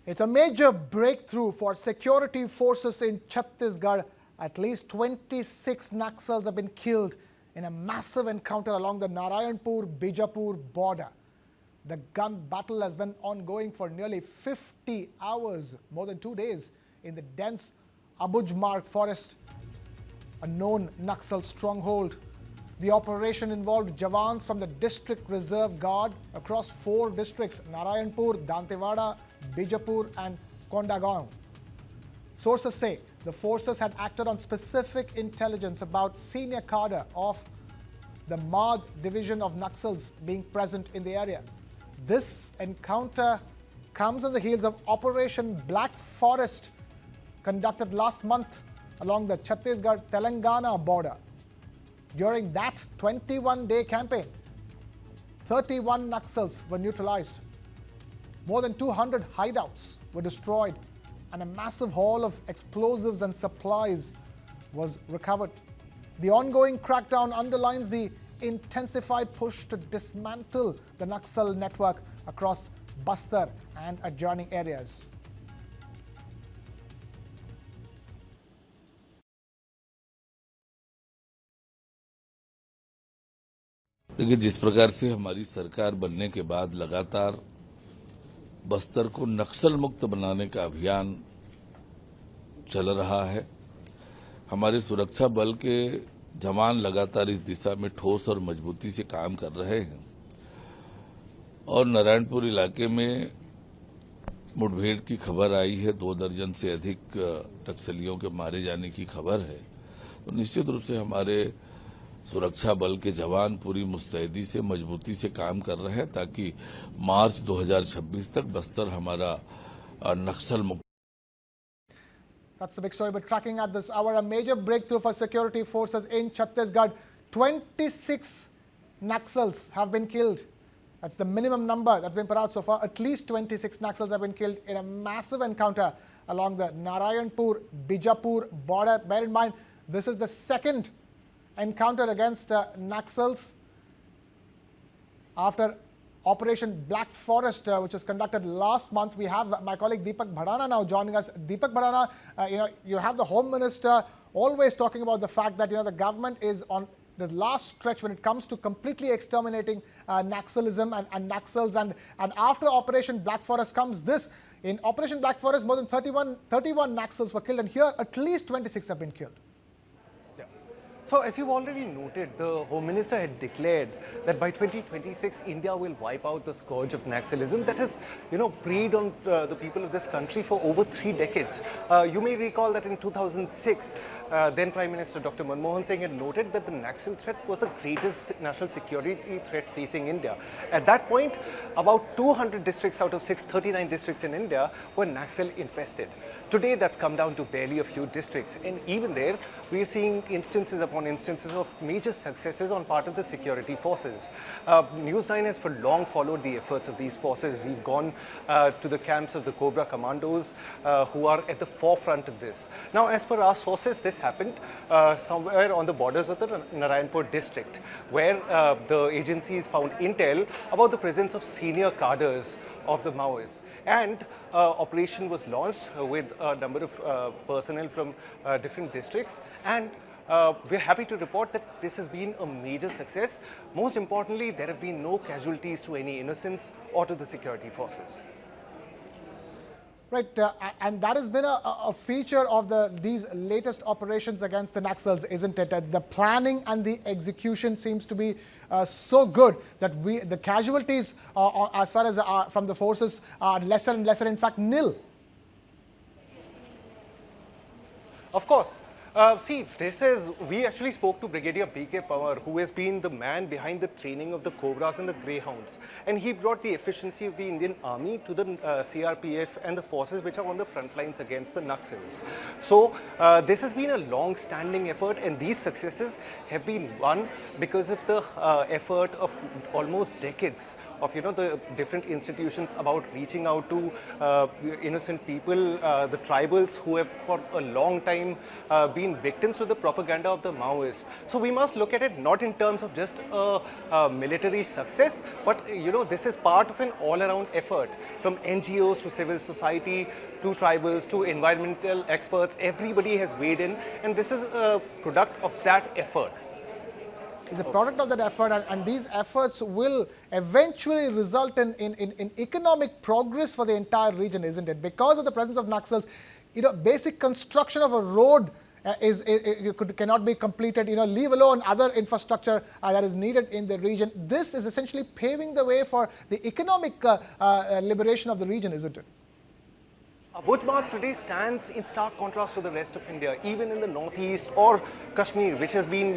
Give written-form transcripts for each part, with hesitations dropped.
It's a major breakthrough for security forces in Chhattisgarh. At least 26 Naxals have been killed in a massive encounter along the Narayanpur-Bijapur border. The gun battle has been ongoing for nearly 50 hours, more than 2 days, in the dense Abujhmarh forest, a known Naxal stronghold. The operation involved Jawans from the District Reserve Guard across 4 districts: Narayanpur, Dantewada, Bijapur and Kondagaon. Sources say the forces had acted on specific intelligence about senior cadre of the Madh division of Naxals being present in the area. This encounter comes on the heels of Operation Black Forest, conducted last month along the Chhattisgarh-Telangana border. During that 21-day campaign, 31 Naxals were neutralized. More than 200 hideouts were destroyed, and a massive haul of explosives and supplies was recovered. The ongoing crackdown underlines the intensified push to dismantle the Naxal network across Bastar and adjoining areas. देखिए, जिस प्रकार से हमारी सरकार बनने के बाद लगातार बस्तर को नक्सल मुक्त बनाने का अभियान चल रहा है, हमारे सुरक्षा बल के जवान लगातार इस दिशा में ठोस और मजबूती से काम कर रहे हैं और नारायणपुर इलाके में मुठभेड़ की खबर आई है। 2 दर्जन से अधिक नक्सलियों के मारे जाने की खबर है। तो निश्चित रूप से हमारे सुरक्षा बल के जवान पूरी मुस्तैदी से मजबूती से काम कर रहे हैं ताकि मार्च 2026 तक बस्तर हमारा नक्सल मुक्त। That's the big story. But tracking at this hour, a major breakthrough for security forces in Chhattisgarh. 26 Naxals have been killed. That's the minimum number that's been put out so far. At least 26 Naxals have been killed in a massive encounter along the Narayanpur-Bijapur border. Bear in mind, this is the second encounter against Naxals after Operation Black Forest, which was conducted last month. We have my colleague Deepak Bhadana now joining us. Deepak Bhadana, you have the Home Minister always talking about the fact that the government is on the last stretch when it comes to completely exterminating Naxalism and Naxals. And after Operation Black Forest comes this. In Operation Black Forest, more than 31 Naxals were killed, and here at least 26 have been killed. So, as you've already noted, the Home Minister had declared that by 2026, India will wipe out the scourge of Naxalism that has, preyed on the people of this country for over 3 decades. You may recall that in 2006, then Prime Minister Dr. Manmohan Singh had noted that the Naxal threat was the greatest national security threat facing India. At that point, about 200 districts out of 639 districts in India were Naxal infested. Today, that's come down to barely a few districts, and even there, we are seeing instances upon instances of major successes on part of the security forces. News9 has for long followed the efforts of these forces. We've gone to the camps of the Cobra Commandos who are at the forefront of this. Now, as per our sources, this happened somewhere on the borders of the Narayanpur district, where the agencies found intel about the presence of senior cadres of the Maoists, and operation was launched with a number of personnel from different districts, and we're happy to report that this has been a major success. Most importantly, there have been no casualties to any innocents or to the security forces. Right, and that has been a feature of these latest operations against the Naxals, isn't it? The planning and the execution seems to be so good that the casualties, as far as from the forces, are lesser and lesser. In fact, nil. Of course. See, we actually spoke to Brigadier B.K. Pawar, who has been the man behind the training of the Cobras and the Greyhounds. And he brought the efficiency of the Indian Army to the CRPF and the forces which are on the front lines against the Naxals. So, this has been a long-standing effort, and these successes have been won because of the effort of almost decades of, the different institutions about reaching out to innocent people, the tribals who have for a long time been been victims to the propaganda of the Maoists. So we must look at it not in terms of just a military success, but this is part of an all-around effort from NGOs to civil society to tribals to environmental experts. Everybody has weighed in, and this is a product of that effort. Is a product of that effort, and these efforts will eventually result in economic progress for the entire region, isn't it? Because of the presence of Naxals, basic construction of a road cannot be completed, leave alone other infrastructure that is needed in the region. This is essentially paving the way for the economic liberation of the region, isn't it? Abujhmarh today stands in stark contrast to the rest of India, even in the northeast or Kashmir, which has been,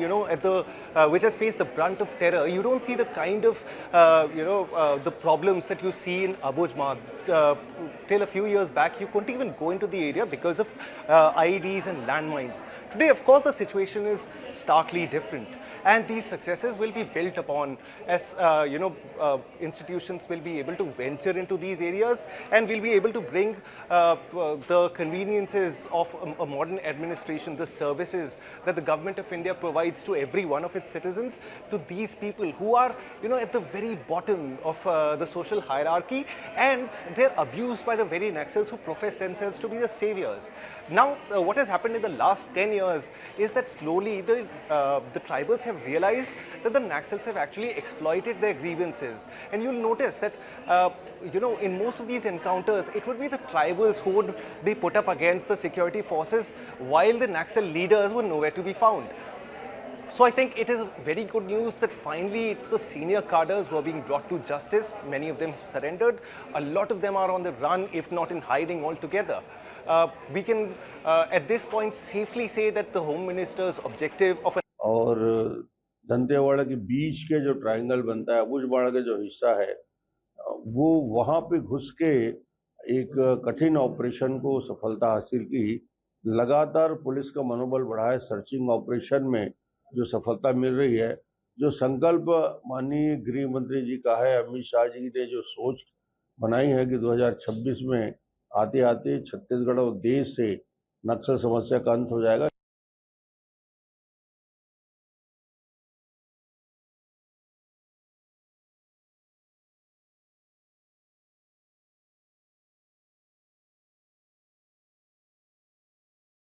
which has faced the brunt of terror. You don't see the kind of, the problems that you see in Abujhmarh. Till a few years back, you couldn't even go into the area because of IEDs and landmines. Today, of course, the situation is starkly different. And these successes will be built upon as, institutions will be able to venture into these areas and will be able to bring the conveniences of a modern administration, the services that the government of India provides to every one of its citizens, to these people who are, at the very bottom of the social hierarchy, and they're abused by the very Naxals who profess themselves to be the saviors. Now, what has happened in the last 10 years is that slowly the tribals have realized that the Naxals have actually exploited their grievances. And you'll notice that, in most of these encounters, it would be the tribals who would be put up against the security forces, while the Naxal leaders were nowhere to be found. So I think it is very good news that finally it's the senior cadres who are being brought to justice. Many of them have surrendered. A lot of them are on the run, if not in hiding altogether. We can, at this point, safely say that the Home Minister's objective of और दंतेवाड़ा के बीच के जो triangle बनता है, अबुझमाड़ का जो हिस्सा है, वो वहाँ पे घुस के एक कठिन ऑपरेशन को सफलता हासिल की। लगातार पुलिस का मनोबल बढ़ा है। सर्चिंग ऑपरेशन में जो सफलता मिल रही है, जो संकल्प माननीय गृह मंत्री जी का है, अमित शाह जी ने जो सोच बनाई है कि 2026 में आते आते छत्तीसगढ़ और देश से नक्सल समस्या का अंत हो जाएगा।